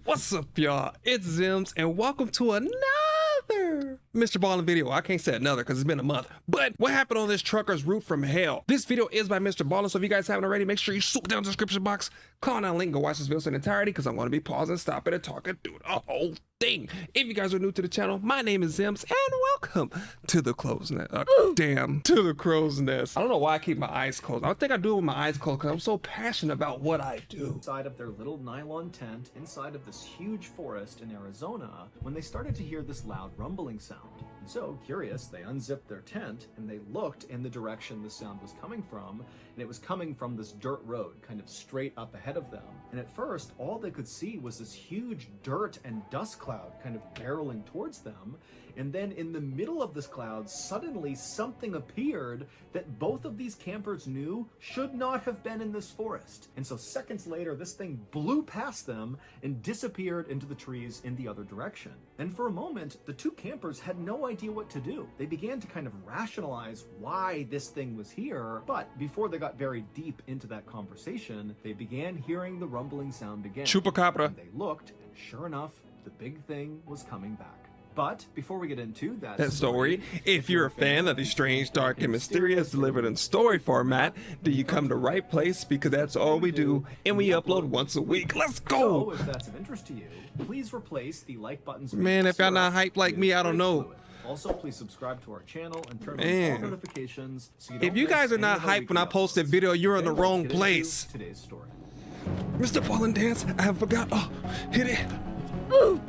What's up, y'all? It's Zems, and welcome to another Mr. Ballin video. I can't say another because it's been a month. But what happened on this trucker's route from hell? This video is by Mr. Ballin, so if you guys haven't already, make sure you swoop down the description box, click on that link, go watch this video in entirety because I'm going to be pausing, stopping, and talking through the whole thing. If you guys are new to the channel, my name is Zems, and welcome to the crow's nest. To the crow's nest. I don't know why I keep my eyes closed. I think I do it with my eyes closed because I'm so passionate about what I do. Inside of their little nylon tent, inside of this huge forest in Arizona, when they started to hear this loud rumbling sound. And so, curious, they unzipped their tent and they looked in the direction the sound was coming from, and it was coming from this dirt road, kind of straight up ahead of them. And at first, all they could see was this huge dirt and dust cloud kind of barreling towards them. And then in the middle of this cloud, suddenly something appeared that both of these campers knew should not have been in this forest. And so seconds later, this thing blew past them and disappeared into the trees in the other direction. And for a moment, the two campers had no idea what to do. They began to kind of rationalize why this thing was here, but before they got very deep into that conversation, they began hearing the rumbling sound again. Chupacabra. And they looked, and sure enough, the big thing was coming back. But before we get into that story, if you're a fan of the strange, dark, and mysterious delivered in story format, do you come to the right place? Because that's all we do, and we upload once a week. Let's go! So, if that's of interest to you, please replace the like buttons. Man, if y'all not hyped like me, I don't know. Also, please subscribe to our channel and turn on all notifications. So you don't if you guys are not hyped when I post a video, you're in the wrong place. Today's story. Mr. Ballin dance, I have forgot. Oh, hit it. Ooh.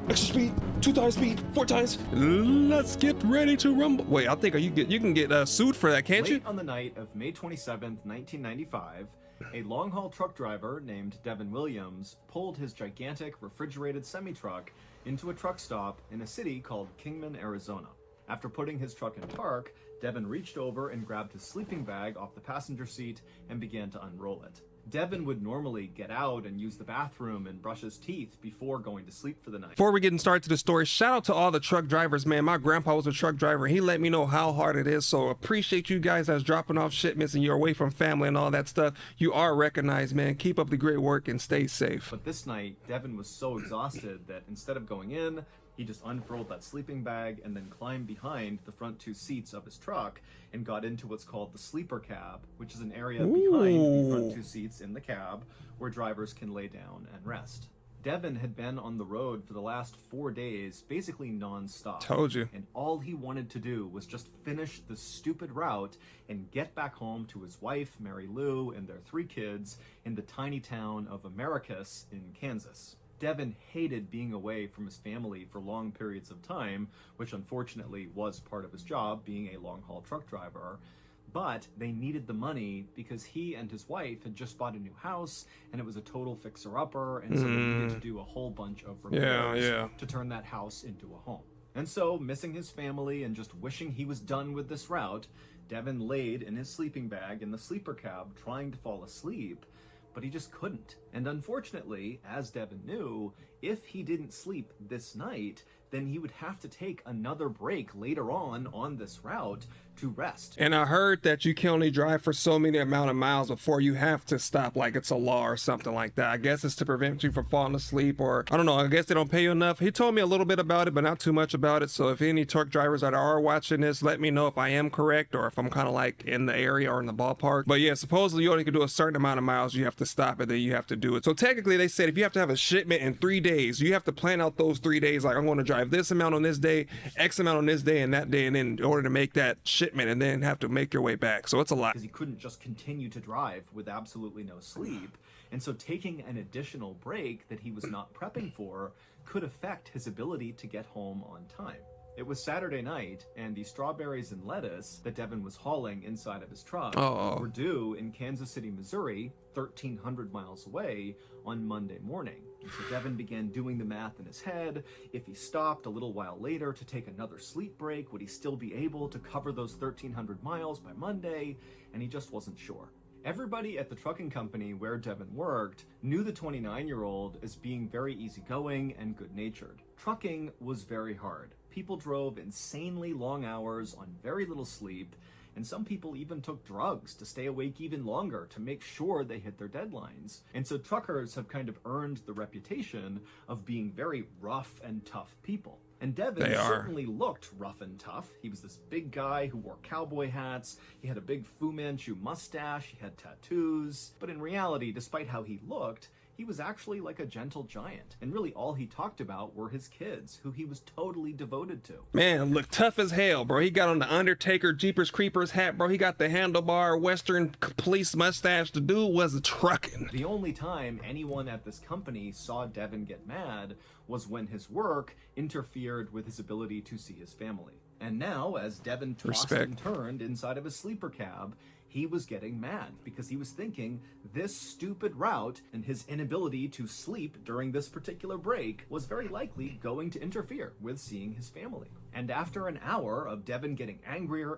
Extra speed, 2 times speed, 4 times. Let's get ready to rumble. Wait, I think you can get sued for that, can't you? Late on the night of May 27th, 1995, a long-haul truck driver named Devin Williams pulled his gigantic refrigerated semi-truck into a truck stop in a city called Kingman, Arizona. After putting his truck in park, Devin reached over and grabbed his sleeping bag off the passenger seat and began to unroll it. Devin would normally get out and use the bathroom and brush his teeth before going to sleep for the night. Before we get started to the story, shout out to all the truck drivers, man. My grandpa was a truck driver. He let me know how hard it is. So appreciate you guys that's dropping off shipments and you're away from family and all that stuff. You are recognized, man. Keep up the great work and stay safe. But this night, Devin was so exhausted that instead of going in, he just unfurled that sleeping bag and then climbed behind the front 2 seats of his truck and got into what's called the sleeper cab, which is an area behind the front 2 seats in the cab where drivers can lay down and rest. Devin had been on the road for the last 4 days, basically non-stop. Told you. And all he wanted to do was just finish the stupid route and get back home to his wife, Mary Lou, and their 3 kids in the tiny town of Americus in Kansas. Devin hated being away from his family for long periods of time, which unfortunately was part of his job, being a long-haul truck driver. But they needed the money because he and his wife had just bought a new house and it was a total fixer-upper, and so they needed to do a whole bunch of repairs to turn that house into a home. And so, missing his family and just wishing he was done with this route, Devin laid in his sleeping bag in the sleeper cab trying to fall asleep, but he just couldn't. And unfortunately, as Devin knew, if he didn't sleep this night, then he would have to take another break later on this route to rest. And I heard that you can only drive for so many amount of miles before you have to stop, like it's a law or something like that. I guess it's to prevent you from falling asleep, or I don't know, I guess they don't pay you enough. He told me a little bit about it, but not too much about it. So if any truck drivers that are watching this, let me know if I am correct or if I'm kind of like in the area or in the ballpark. But yeah, supposedly you only can do a certain amount of miles. You have to stop it, then you have to do it. So technically they said if you have to have a shipment in 3 days, you have to plan out those 3 days. Like I'm going to drive this amount on this day, X amount on this day and that day, and then in order to make that shipment and then have to make your way back. So it's a lot. Because he couldn't just continue to drive with absolutely no sleep. And so taking an additional break that he was not prepping for could affect his ability to get home on time. It was Saturday night, and the strawberries and lettuce that Devin was hauling inside of his truck were due in Kansas City, Missouri, 1,300 miles away, on Monday morning. And so Devin began doing the math in his head. If he stopped a little while later to take another sleep break, would he still be able to cover those 1,300 miles by Monday? And he just wasn't sure. Everybody at the trucking company where Devin worked knew the 29-year-old as being very easygoing and good-natured. Trucking was very hard. People drove insanely long hours on very little sleep, and some people even took drugs to stay awake even longer to make sure they hit their deadlines. And so truckers have kind of earned the reputation of being very rough and tough people. And Devin certainly looked rough and tough. He was this big guy who wore cowboy hats. He had a big Fu Manchu mustache. He had tattoos. But in reality, despite how he looked, he was actually like a gentle giant. And really all he talked about were his kids, who he was totally devoted to. Man, look tough as hell, bro. He got on the Undertaker Jeepers Creepers hat, bro. He got the handlebar Western police mustache. The dude was a truckin'. The only time anyone at this company saw Devin get mad was when his work interfered with his ability to see his family. And now, as Devin tossed and turned inside of his sleeper cab, he was getting mad because he was thinking this stupid route and his inability to sleep during this particular break was very likely going to interfere with seeing his family. And after an hour of Devin getting angrier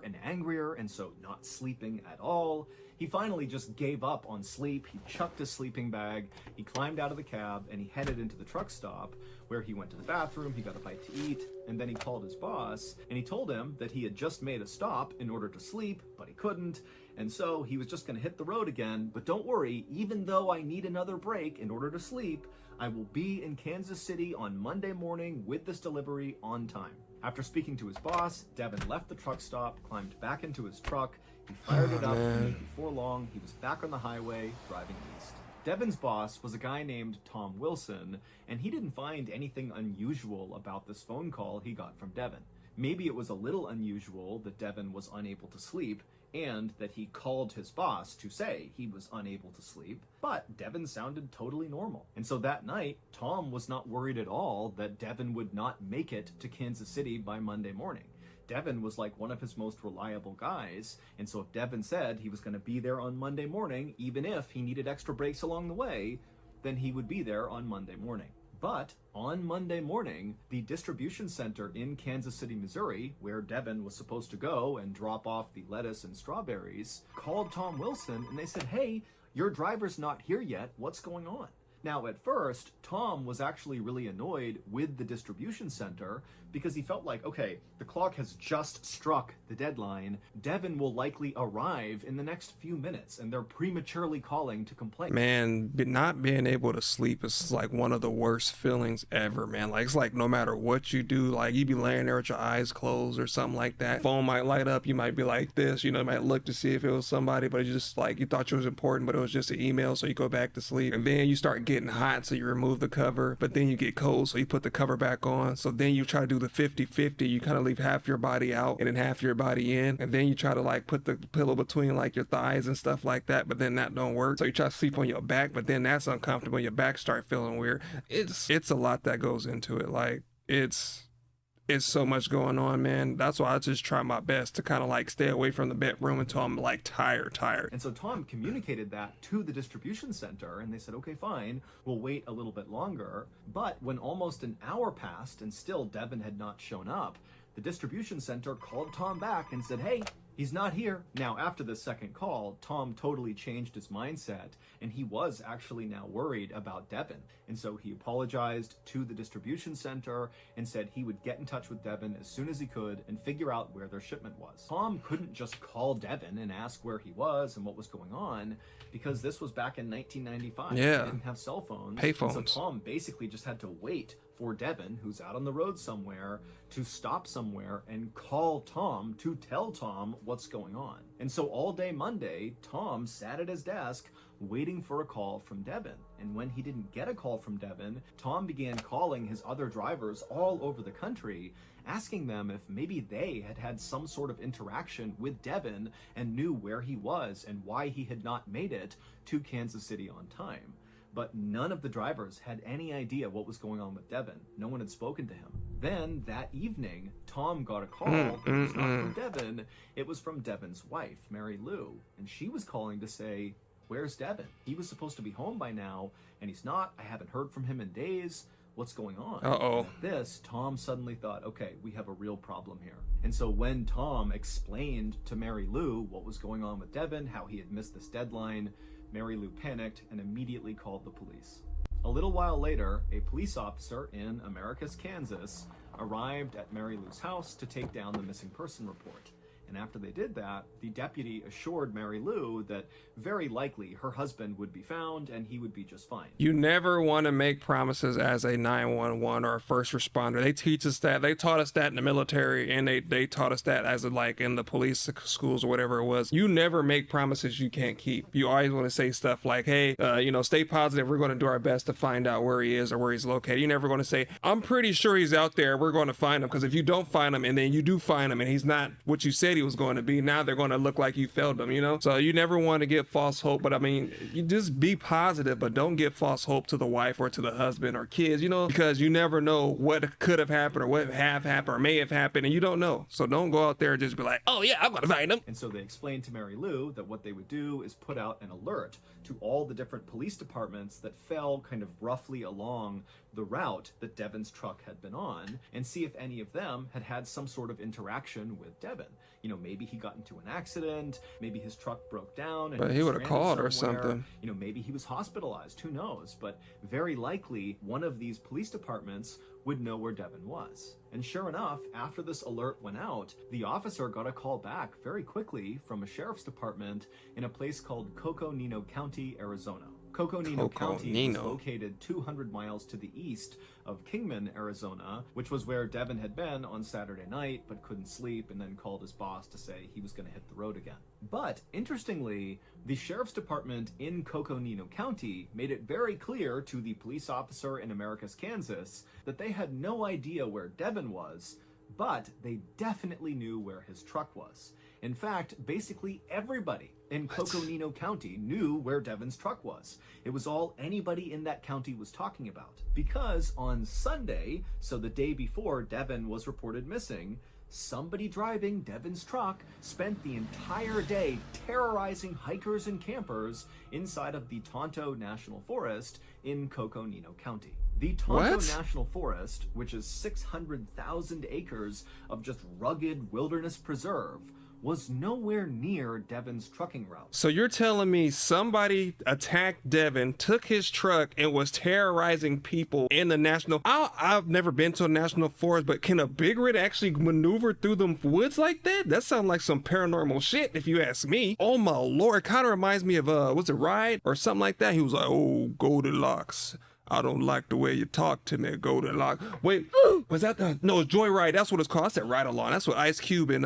and so not sleeping at all, he finally just gave up on sleep. He chucked his sleeping bag, he climbed out of the cab, and he headed into the truck stop, where he went to the bathroom, he got a bite to eat, and then he called his boss, and he told him that he had just made a stop in order to sleep, but he couldn't, and so he was just going to hit the road again. But don't worry, even though I need another break in order to sleep, I will be in Kansas City on Monday morning with this delivery on time. After speaking to his boss, Devin left the truck stop, climbed back into his truck, he fired it up, and before long, he was back on the highway, driving east. Devin's boss was a guy named Tom Wilson, and he didn't find anything unusual about this phone call he got from Devin. Maybe it was a little unusual that Devin was unable to sleep, and that he called his boss to say he was unable to sleep, but Devin sounded totally normal. And so that night, Tom was not worried at all that Devin would not make it to Kansas City by Monday morning. Devin was like one of his most reliable guys, and so if Devin said he was going to be there on Monday morning, even if he needed extra breaks along the way, then he would be there on Monday morning. But on Monday morning, the distribution center in Kansas City, Missouri, where Devin was supposed to go and drop off the lettuce and strawberries, called Tom Wilson and they said, "Hey, your driver's not here yet. What's going on?" Now, at first, Tom was actually really annoyed with the distribution center because he felt like, okay, the clock has just struck the deadline. Devin will likely arrive in the next few minutes, and they're prematurely calling to complain. Man, not being able to sleep is like one of the worst feelings ever, man. Like, it's like no matter what you do, like you be laying there with your eyes closed or something like that. Phone might light up, you might be like this, you might look to see if it was somebody, but it's just like you thought it was important, but it was just an email, so you go back to sleep. And then you start getting hot, so you remove the cover, but then you get cold, so you put the cover back on. So then you try to do the 50-50. You kind of leave half your body out and then half your body in, and then you try to like put the pillow between like your thighs and stuff like that, but then that don't work. So you try to sleep on your back, but then that's uncomfortable. Your back start feeling weird. It's a lot that goes into it. Like it's so much going on, man. That's why I just try my best to kind of like stay away from the bedroom until I'm like tired. And so Tom communicated that to the distribution center, and they said, okay, fine, we'll wait a little bit longer. But when almost an hour passed and still Devin had not shown up, the distribution center called Tom back and said, hey, he's not here. Now, after the second call, Tom totally changed his mindset, and he was actually now worried about Devin. And so he apologized to the distribution center and said he would get in touch with Devin as soon as he could and figure out where their shipment was. Tom couldn't just call Devin and ask where he was and what was going on, because this was back in 1995. Yeah. They didn't have cell phones. Payphones. So Tom basically just had to wait for Devin, who's out on the road somewhere, to stop somewhere and call Tom to tell Tom what's going on. And so all day Monday, Tom sat at his desk waiting for a call from Devin. And when he didn't get a call from Devin, Tom began calling his other drivers all over the country, asking them if maybe they had had some sort of interaction with Devin and knew where he was and why he had not made it to Kansas City on time. But none of the drivers had any idea what was going on with Devin. No one had spoken to him. Then that evening, Tom got a call. It was not from Devin. It was from Devin's wife, Mary Lou. And she was calling to say, where's Devin? He was supposed to be home by now, and he's not. I haven't heard from him in days. What's going on? Uh-oh. At this, Tom suddenly thought, okay, we have a real problem here. And so when Tom explained to Mary Lou what was going on with Devin, how he had missed this deadline, Mary Lou panicked and immediately called the police. A little while later, a police officer in Americus, Kansas, arrived at Mary Lou's house to take down the missing person report. And after they did that, the deputy assured Mary Lou that very likely her husband would be found and he would be just fine. You never want to make promises as a 911 or a first responder. They teach us that. They taught us that in the military, and they taught us that as like in the police schools or whatever it was. You never make promises you can't keep. You always want to say stuff like, hey, stay positive. We're going to do our best to find out where he is or where he's located. You're never going to say, I'm pretty sure he's out there. We're going to find him. Because if you don't find him and then you do find him and he's not what you said he was going to be, now they're going to look like you failed them, So you never want to give false hope. But I mean, you just be positive, but don't give false hope to the wife or to the husband or kids, because you never know what could have happened or what have happened or may have happened, and you don't know. So don't go out there and just be like, oh yeah, I'm going to find him. And so they explained to Mary Lou that what they would do is put out an alert to all the different police departments that fell kind of roughly along the route that Devon's truck had been on, and see if any of them had had some sort of interaction with Devon. Maybe he got into an accident, maybe his truck broke down, and but he would have called or somewhere. something. Maybe he was hospitalized, who knows? But very likely one of these police departments would know where Devon was. And sure enough, after this alert went out, the officer got a call back very quickly from a sheriff's department in a place called Coconino County, Arizona. Coconino County was located 200 miles to the east of Kingman, Arizona, which was where Devon had been on Saturday night but couldn't sleep, and then called his boss to say he was going to hit the road again. But interestingly, the sheriff's department in Coconino County made it very clear to the police officer in Americus, Kansas, that they had no idea where Devon was, but they definitely knew where his truck was. In fact, basically everybody in Coconino County knew where Devon's truck was. It was all anybody in that county was talking about. Because on Sunday, so the day before Devon was reported missing, somebody driving Devon's truck spent the entire day terrorizing hikers and campers inside of the Tonto National Forest in Coconino County. The Tonto National Forest, which is 600,000 acres of just rugged wilderness preserve, was nowhere near Devon's trucking route. So you're telling me somebody attacked Devon, took his truck, and was terrorizing people in the national... I've never been to a national forest, but can a big red actually maneuver through them woods like that? That sounds like some paranormal shit, if you ask me. Oh my lord, it kind of reminds me of, was it Ride or something like that? He was like, oh, Goldilocks, I don't like the way you talk to me, Goldilocks. Wait, was that no, it's Joyride. That's what it's called. I said Ride Along. That's what Ice Cube and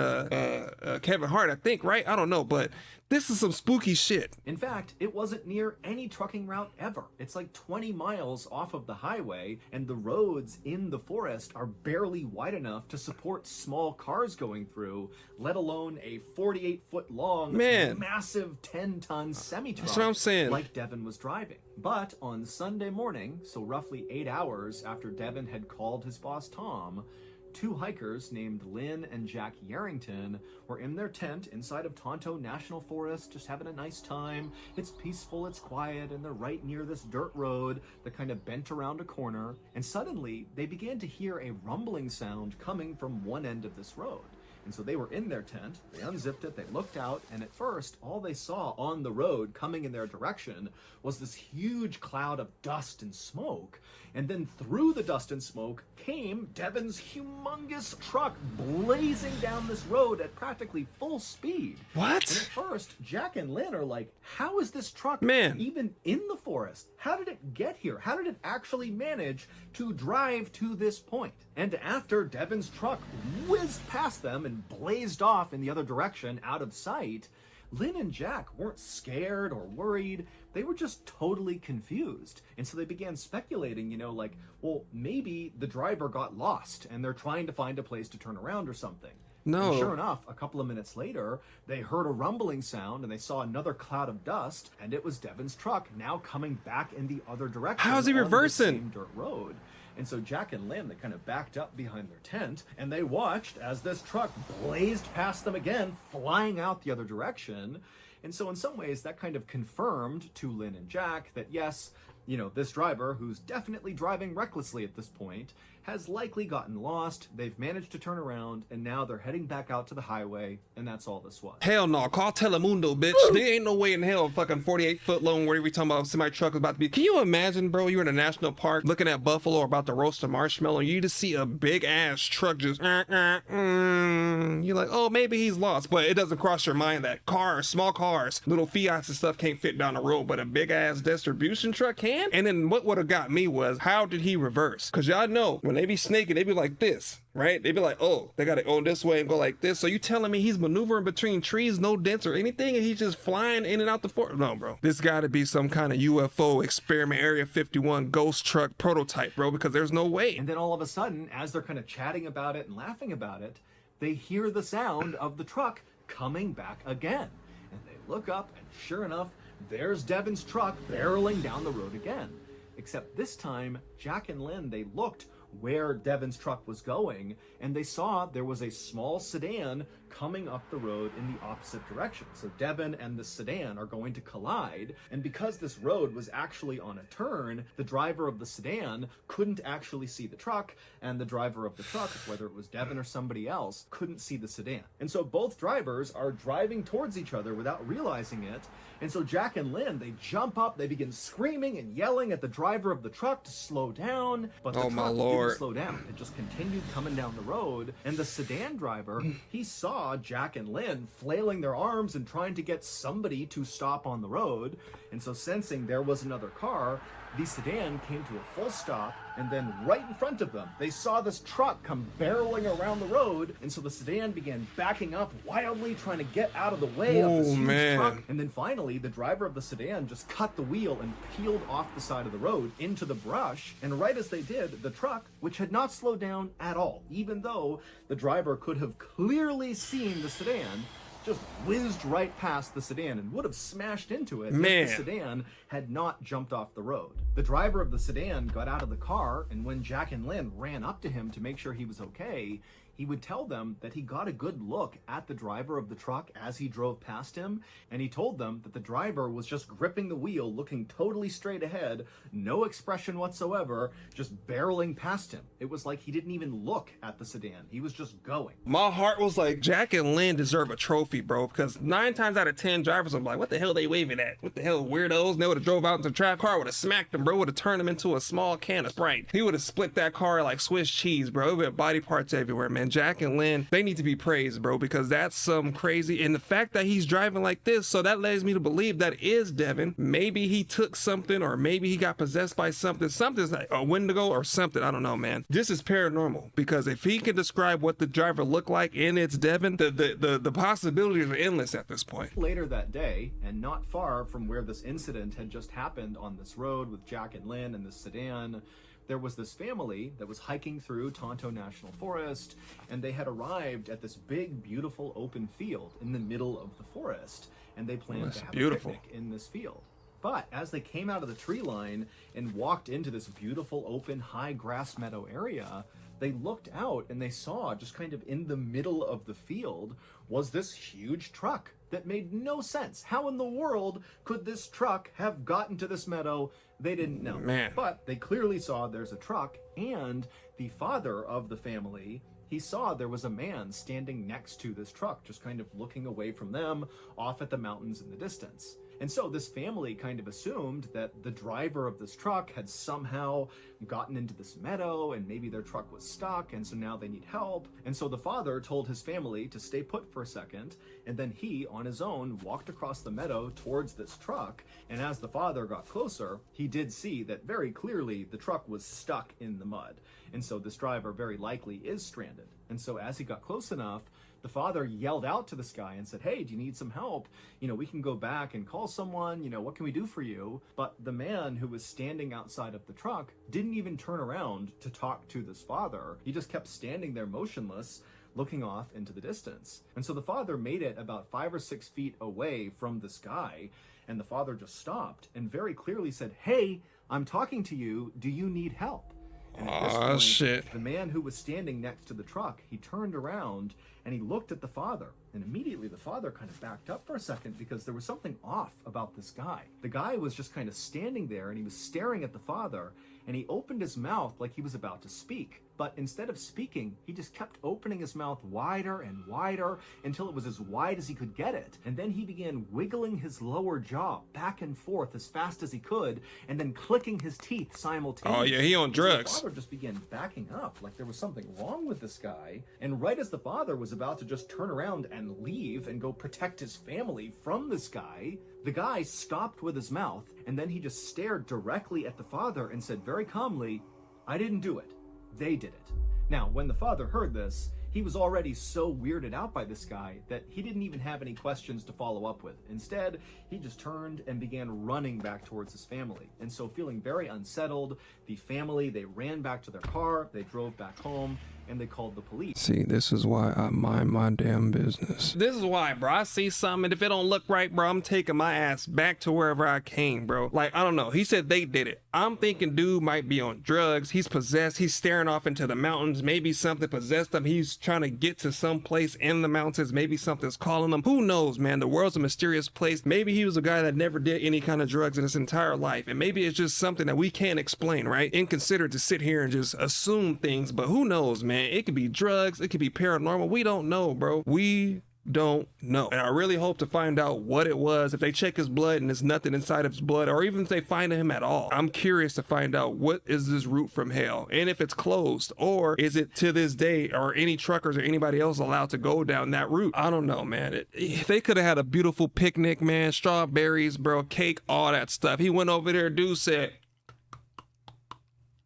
Kevin Hart, I think, right? I don't know, but this is some spooky shit. In fact, it wasn't near any trucking route ever. It's like 20 miles off of the highway, and the roads in the forest are barely wide enough to support small cars going through, let alone a 48-foot long, massive 10-ton semi-truck. That's what I'm saying. Like Devon was driving. But on Sunday morning, so roughly 8 hours after Devon had called his boss Tom, two hikers named Lynn and Jack Yarrington were in their tent inside of Tonto National Forest, just having a nice time. It's peaceful, it's quiet, and they're right near this dirt road that kind of bent around a corner. And suddenly, they began to hear a rumbling sound coming from one end of this road. And so they were in their tent, they unzipped it, they looked out, and at first, all they saw on the road coming in their direction was this huge cloud of dust and smoke. And then through the dust and smoke came Devon's humongous truck blazing down this road at practically full speed. What? And at first, Jack and Lynn are like, how is this truck even in the forest? How did it get here? How did it actually manage to drive to this point? And after Devon's truck whizzed past them and blazed off in the other direction out of sight, Lynn and Jack weren't scared or worried. They were just totally confused. And so they began speculating, like, well, maybe the driver got lost and they're trying to find a place to turn around or something. No. And sure enough, a couple of minutes later, they heard a rumbling sound and they saw another cloud of dust, and it was Devon's truck now coming back in the other direction. How's he reversing? On the same dirt road. And so Jack and Lynn, they kind of backed up behind their tent, and they watched as this truck blazed past them again, flying out the other direction. And so in some ways, that kind of confirmed to Lynn and Jack that yes, You know, this driver, who's definitely driving recklessly at this point, has likely gotten lost. They've managed to turn around, and now they're heading back out to the highway, and that's all this was. Hell no, call Telemundo, bitch. There ain't no way in hell a fucking 48-foot long, whatever you talking about, semi truck is about to be. Can you imagine, bro? You're in a national park looking at buffalo or about to roast a marshmallow, and you just see a big ass truck just. You're like, oh, maybe he's lost, but it doesn't cross your mind that cars, small cars, little Fiats and stuff can't fit down the road, but a big ass distribution truck can. And then what would have got me was, how did he reverse? Because y'all know when they be snaking, they be like this, right? They be like, oh, they gotta go this way and go like this. So you telling me he's maneuvering between trees, no dents or anything, and he's just flying in and out the forest? No, bro. This gotta be some kind of UFO experiment, Area 51 ghost truck prototype, bro, because there's no way. And then all of a sudden, as they're kind of chatting about it and laughing about it, they hear the sound of the truck coming back again. And they look up, and sure enough, there's Devin's truck barreling down the road again. Except this time, Jack and Lynn, they looked where Devin's truck was going, and they saw there was a small sedan coming up the road in the opposite direction. So Devin and the sedan are going to collide, and because this road was actually on a turn, the driver of the sedan couldn't actually see the truck, and the driver of the truck, whether it was Devin or somebody else, couldn't see the sedan. And so both drivers are driving towards each other without realizing it, and so Jack and Lynn, they jump up, they begin screaming and yelling at the driver of the truck to slow down, but the truck didn't slow down. It just continued coming down the road, and the sedan driver, he saw Jack and Lynn flailing their arms and trying to get somebody to stop on the road, and so sensing there was another car, the sedan came to a full stop, and then right in front of them, they saw this truck come barreling around the road, and so the sedan began backing up wildly, trying to get out of the way of this huge truck. And then finally, the driver of the sedan just cut the wheel and peeled off the side of the road into the brush, and right as they did, the truck, which had not slowed down at all, even though the driver could have clearly seen the sedan, just whizzed right past the sedan and would have smashed into it if the sedan had not jumped off the road. The driver of the sedan got out of the car, and when Jack and Lynn ran up to him to make sure he was okay, he would tell them that he got a good look at the driver of the truck as he drove past him, and he told them that the driver was just gripping the wheel, looking totally straight ahead, no expression whatsoever, just barreling past him. It was like he didn't even look at the sedan. He was just going. My heart was like, Jack and Lynn deserve a trophy, bro, because 9 times out of 10 drivers are like, what the hell they waving at? What the hell, weirdos? And they would have drove out into traffic. Car would have smacked him, bro, would have turned him into a small can of Sprite. He would have split that car like Swiss cheese, bro. It would have body parts everywhere, man. Jack and Lynn, they need to be praised, bro, because that's some crazy. And the fact that he's driving like this, so that leads me to believe that is Devin. Maybe he took something, or maybe he got possessed by something. Something's like a Wendigo or something. I don't know, man. This is paranormal, because if he can describe what the driver looked like and it's Devin, the possibilities are endless at this point. Later that day, and not far from where this incident had just happened on this road with Jack and Lynn and the sedan, there was this family that was hiking through Tonto National Forest, and they had arrived at this big, beautiful open field in the middle of the forest, and they planned to have a picnic in this field. But as they came out of the tree line and walked into this beautiful, open, high grass meadow area, they looked out and they saw, just kind of in the middle of the field, was this huge truck that made no sense. How in the world could this truck have gotten to this meadow? They didn't know. But they clearly saw there's a truck, and the father of the family, he saw there was a man standing next to this truck, just kind of looking away from them, off at the mountains in the distance. And so this family kind of assumed that the driver of this truck had somehow gotten into this meadow, and maybe their truck was stuck, and so now they need help. And so the father told his family to stay put for a second, and then he, on his own, walked across the meadow towards this truck. And as the father got closer, he did see that very clearly the truck was stuck in the mud. And so this driver very likely is stranded. And so as he got close enough, the father yelled out to this guy and said, hey, do you need some help? You know, we can go back and call someone, you know, what can we do for you? But the man who was standing outside of the truck didn't even turn around to talk to this father. He just kept standing there motionless, looking off into the distance. And so the father made it about 5 or 6 feet away from this guy, and the father just stopped and very clearly said, hey, I'm talking to you. Do you need help? And at this Oh, point, shit. the man who was standing next to the truck, he turned around and he looked at the father. And immediately the father kind of backed up for a second because there was something off about this guy. The guy was just kind of standing there and he was staring at the father, and he opened his mouth like he was about to speak. But instead of speaking, he just kept opening his mouth wider and wider until it was as wide as he could get it. And then he began wiggling his lower jaw back and forth as fast as he could, and then clicking his teeth simultaneously. Oh, yeah, he on drugs. So the father just began backing up like there was something wrong with this guy. And right as the father was about to just turn around and leave and go protect his family from this guy, the guy stopped with his mouth, and then he just stared directly at the father and said very calmly, "I didn't do it. They did it." Now, when the father heard this, he was already so weirded out by this guy that he didn't even have any questions to follow up with. Instead, he just turned and began running back towards his family. And so, feeling very unsettled, the family, they ran back to their car, they drove back home, and they called the police. See, this is why I mind my damn business. This is why, bro. I see something, and if it don't look right, bro, I'm taking my ass back to wherever I came, bro. Like, I don't know. He said they did it. I'm thinking dude might be on drugs. He's possessed. He's staring off into the mountains. Maybe something possessed him. He's trying to get to some place in the mountains. Maybe something's calling him. Who knows, man? The world's a mysterious place. Maybe he was a guy that never did any kind of drugs in his entire life. And maybe it's just something that we can't explain, right? Inconsiderate to sit here and just assume things, but who knows, man? It could be drugs. It could be paranormal. We don't know, bro. We don't know. And I really hope to find out what it was. If they check his blood and there's nothing inside of his blood, or even if they find him at all, I'm curious to find out what is this route from hell, and if it's closed, or is it to this day, or any truckers or anybody else allowed to go down that route. I don't know, man. They could have had a beautiful picnic, man. Strawberries, bro, cake, all that stuff. He went over there, dude said,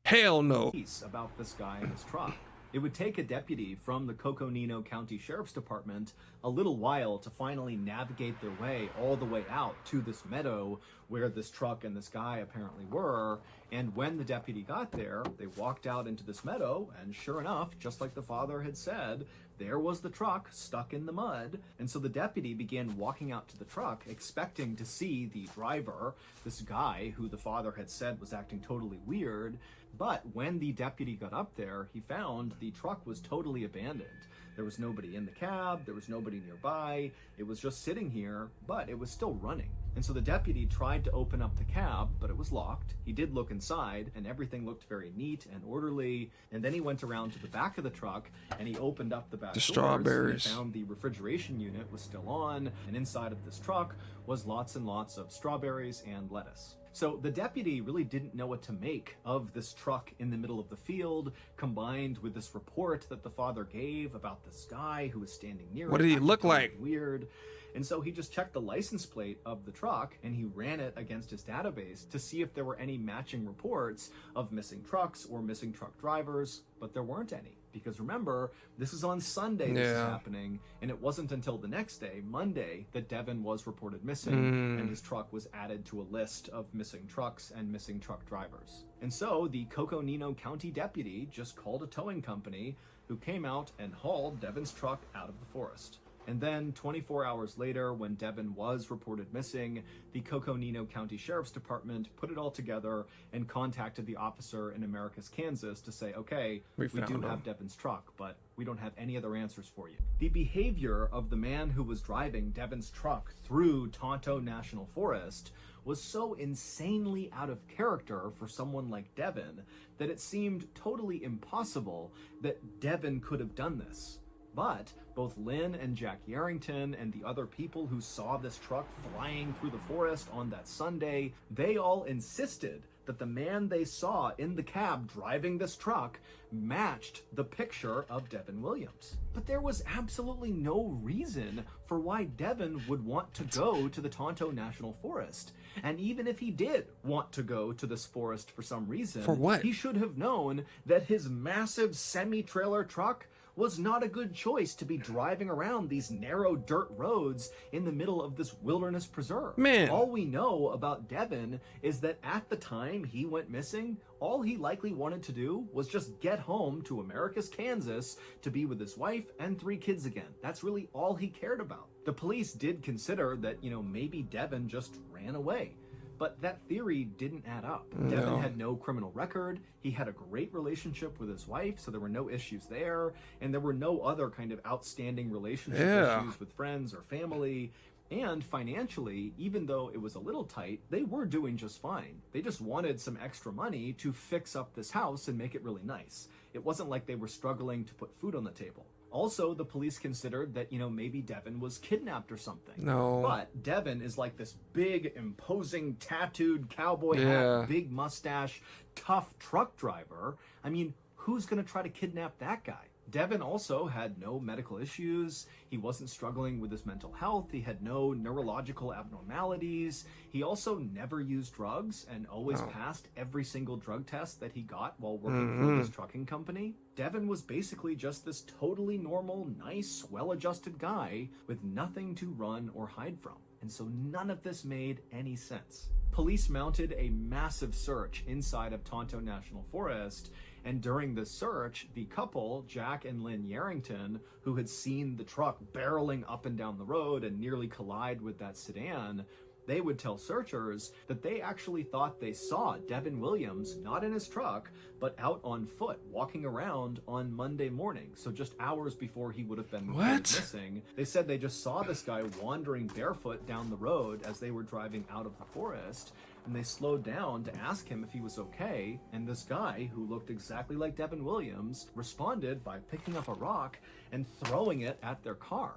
hell no. About this guy and his truck. It would take a deputy from the Coconino County Sheriff's Department a little while to finally navigate their way all the way out to this meadow where this truck and this guy apparently were. And when the deputy got there, they walked out into this meadow, and sure enough, just like the father had said, there was the truck stuck in the mud. And so the deputy began walking out to the truck, expecting to see the driver, this guy who the father had said was acting totally weird. But when the deputy got up there, he found the truck was totally abandoned. There was nobody in the cab, there was nobody nearby, it was just sitting here, but it was still running. And so the deputy tried to open up the cab, but it was locked. He did look inside, and everything looked very neat and orderly. And then he went around to the back of the truck, and he opened up the back doors. Strawberries. And he found the refrigeration unit was still on, and inside of this truck was lots and lots of strawberries and lettuce. So the deputy really didn't know what to make of this truck in the middle of the field, combined with this report that the father gave about this guy who was standing near it. What did he look like? Weird. And so he just checked the license plate of the truck and he ran it against his database to see if there were any matching reports of missing trucks or missing truck drivers, but there weren't any. Because remember, this is on Sunday this is happening, and it wasn't until the next day, Monday, that Devin was reported missing, and his truck was added to a list of missing trucks and missing truck drivers. And so the Coconino County deputy just called a towing company who came out and hauled Devin's truck out of the forest. And then 24 hours later, when Devin was reported missing, the Coconino County Sheriff's Department put it all together and contacted the officer in Americus, Kansas to say, okay, we do have Devin's truck, but we don't have any other answers for you. The behavior of the man who was driving Devin's truck through Tonto National Forest was so insanely out of character for someone like Devin that it seemed totally impossible that Devin could have done this. But both Lynn and Jack Yarrington and the other people who saw this truck flying through the forest on that Sunday, they all insisted that the man they saw in the cab driving this truck matched the picture of Devin Williams. But there was absolutely no reason for why Devin would want to go to the Tonto National Forest. And even if he did want to go to this forest for some reason, for what? He should have known that his massive semi-trailer truck was not a good choice to be driving around these narrow dirt roads in the middle of this wilderness preserve. Man. All we know about Devin is that at the time he went missing, all he likely wanted to do was just get home to Americus, Kansas to be with his wife and 3 kids again. That's really all he cared about. The police did consider that, maybe Devin just ran away. But that theory didn't add up. No. Devin had no criminal record. He had a great relationship with his wife, so there were no issues there. And there were no other kind of outstanding relationship issues with friends or family. And financially, even though it was a little tight, they were doing just fine. They just wanted some extra money to fix up this house and make it really nice. It wasn't like they were struggling to put food on the table. Also, the police considered that, maybe Devin was kidnapped or something. No. But Devin is like this big, imposing, tattooed cowboy hat, big mustache, tough truck driver. I mean, who's going to try to kidnap that guy? Devin also had no medical issues. He wasn't struggling with his mental health. He had no neurological abnormalities. He also never used drugs and always passed every single drug test that he got while working for this trucking company. Devin was basically just this totally normal, nice, well-adjusted guy with nothing to run or hide from. And so none of this made any sense. Police mounted a massive search inside of Tonto National Forest. And during the search, the couple, Jack and Lynn Yarrington, who had seen the truck barreling up and down the road and nearly collide with that sedan, they would tell searchers that they actually thought they saw Devin Williams, not in his truck, but out on foot, walking around on Monday morning. So just hours before he would have been reported missing. They said they just saw this guy wandering barefoot down the road as they were driving out of the forest. And they slowed down to ask him if he was okay. And this guy, who looked exactly like Devin Williams, responded by picking up a rock and throwing it at their car.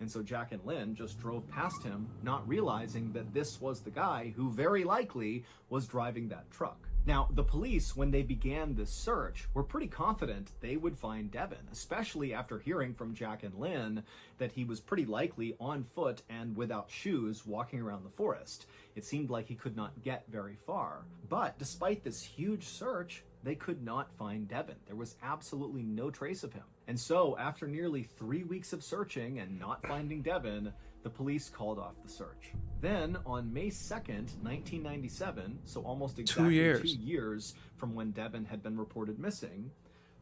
And so Jack and Lynn just drove past him, not realizing that this was the guy who very likely was driving that truck. Now, the police, when they began this search, were pretty confident they would find Devin, especially after hearing from Jack and Lynn that he was pretty likely on foot and without shoes walking around the forest. It seemed like he could not get very far. But despite this huge search, they could not find Devin. There was absolutely no trace of him. And so, after nearly 3 weeks of searching and not finding Devin, the police called off the search. Then, on May 2nd, 1997, so almost exactly 2 years from when Devin had been reported missing,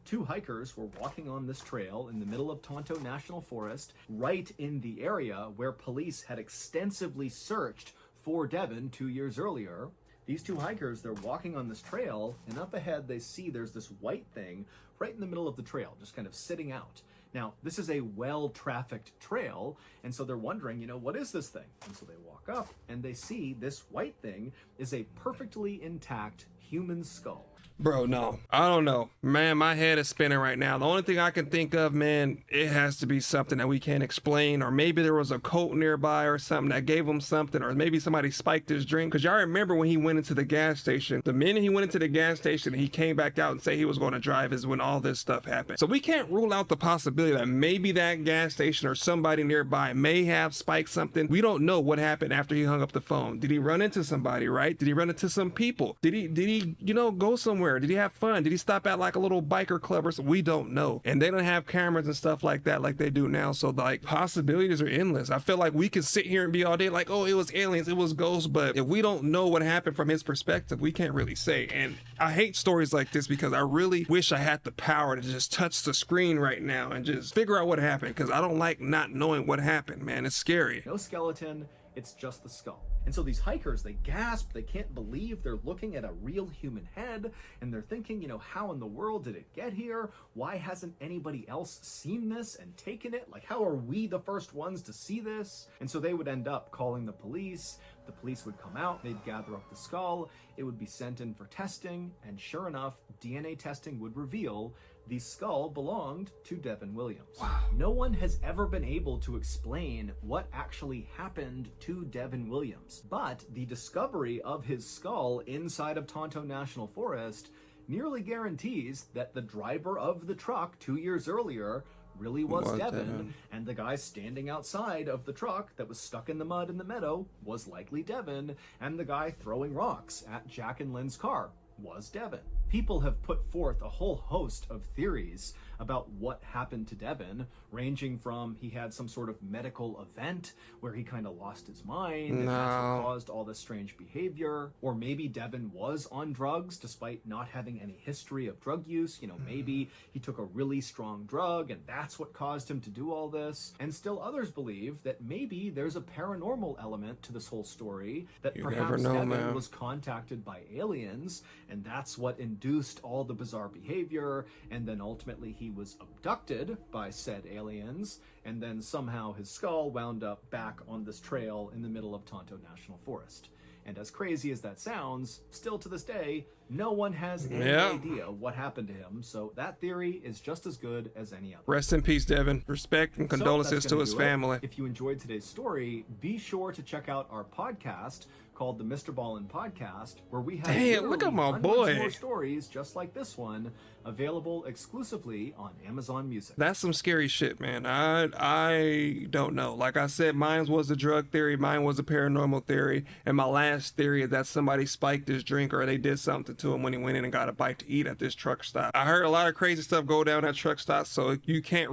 two hikers were walking on this trail in the middle of Tonto National Forest, right in the area where police had extensively searched for Devin 2 years earlier. These two hikers, they're walking on this trail, and up ahead they see there's this white thing right in the middle of the trail, just kind of sitting out. Now, this is a well-trafficked trail, and so they're wondering, what is this thing? And so they walk up, and they see this white thing is a perfectly intact human skull. Bro, no. I don't know. Man, my head is spinning right now. The only thing I can think of, man, it has to be something that we can't explain, or maybe there was a cult nearby or something that gave him something, or maybe somebody spiked his drink. Because y'all remember when he went into the gas station, the minute he went into the gas station, he came back out and said he was going to drive is when all this stuff happened. So we can't rule out the possibility that maybe that gas station or somebody nearby may have spiked something. We don't know what happened after he hung up the phone. Did he run into somebody, right? Did he run into some people? Did he go somewhere? Did he have fun? Did he stop at like a little biker club or something? We don't know. And they don't have cameras and stuff like that like they do now. So like possibilities are endless. I feel like we could sit here and be all day like, oh, it was aliens, it was ghosts. But if we don't know what happened from his perspective, we can't really say. And I hate stories like this because I really wish I had the power to just touch the screen right now and just figure out what happened, because I don't like not knowing what happened, man. It's scary. No skeleton, it's just the skull. And so these hikers, they gasp, they can't believe they're looking at a real human head, and they're thinking, how in the world did it get here? Why hasn't anybody else seen this and taken it? Like, how are we the first ones to see this? And so they would end up calling the police. The police would come out, they'd gather up the skull, it would be sent in for testing, and sure enough, DNA testing would reveal the skull belonged to Devin Williams. Wow. No one has ever been able to explain what actually happened to Devin Williams, but the discovery of his skull inside of Tonto National Forest nearly guarantees that the driver of the truck 2 years earlier really was Devin, and the guy standing outside of the truck that was stuck in the mud in the meadow was likely Devin, and the guy throwing rocks at Jack and Lynn's car was Devin. People have put forth a whole host of theories about what happened to Devin, ranging from he had some sort of medical event where he kind of lost his mind and that's what caused all this strange behavior, or maybe Devin was on drugs despite not having any history of drug use. You know, maybe he took a really strong drug and that's what caused him to do all this. And still others believe that maybe there's a paranormal element to this whole story, that perhaps Devin was contacted by aliens and that's what induced all the bizarre behavior, and then ultimately he was abducted by said aliens, and then somehow his skull wound up back on this trail in the middle of Tonto National Forest. And as crazy as that sounds, still to this day, no one has any idea what happened to him, so that theory is just as good as any other. Rest in peace, Devin. Respect and condolences to his family. If you enjoyed today's story, be sure to check out our podcast called the Mr. Ballin Podcast, where we have look at my hundreds boy. more stories just like this one, available exclusively on Amazon Music. That's some scary shit, man. I don't know. Like I said, mine was a drug theory, mine was a paranormal theory, and my last theory is that somebody spiked his drink or they did something to him when he went in and got a bite to eat at this truck stop. I heard a lot of crazy stuff go down at truck stops, so you can't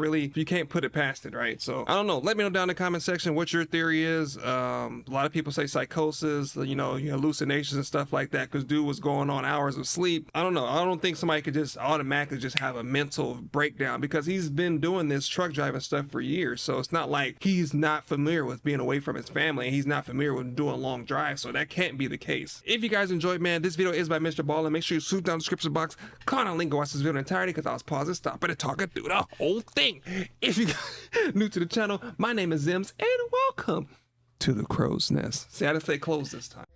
put it past it, right? So I don't know. Let me know down in the comment section what your theory is. A lot of people say psychosis, hallucinations and stuff like that, because dude was going on hours of sleep. I don't know. I don't think somebody could just automatically just have a mental breakdown, because he's been doing this truck driving stuff for years. So it's not like he's not familiar with being away from his family. He's not familiar with doing long drives. So that can't be the case. If you guys enjoyed, man, this video is by Mr. Ballin. Make sure you swoop down the description box, click on the link, go watch this video in entirety, because I was pausing, stopping, and talking through the whole thing. If you new to the channel, my name is Zems, and welcome to the Crow's Nest. See, I didn't say close this time.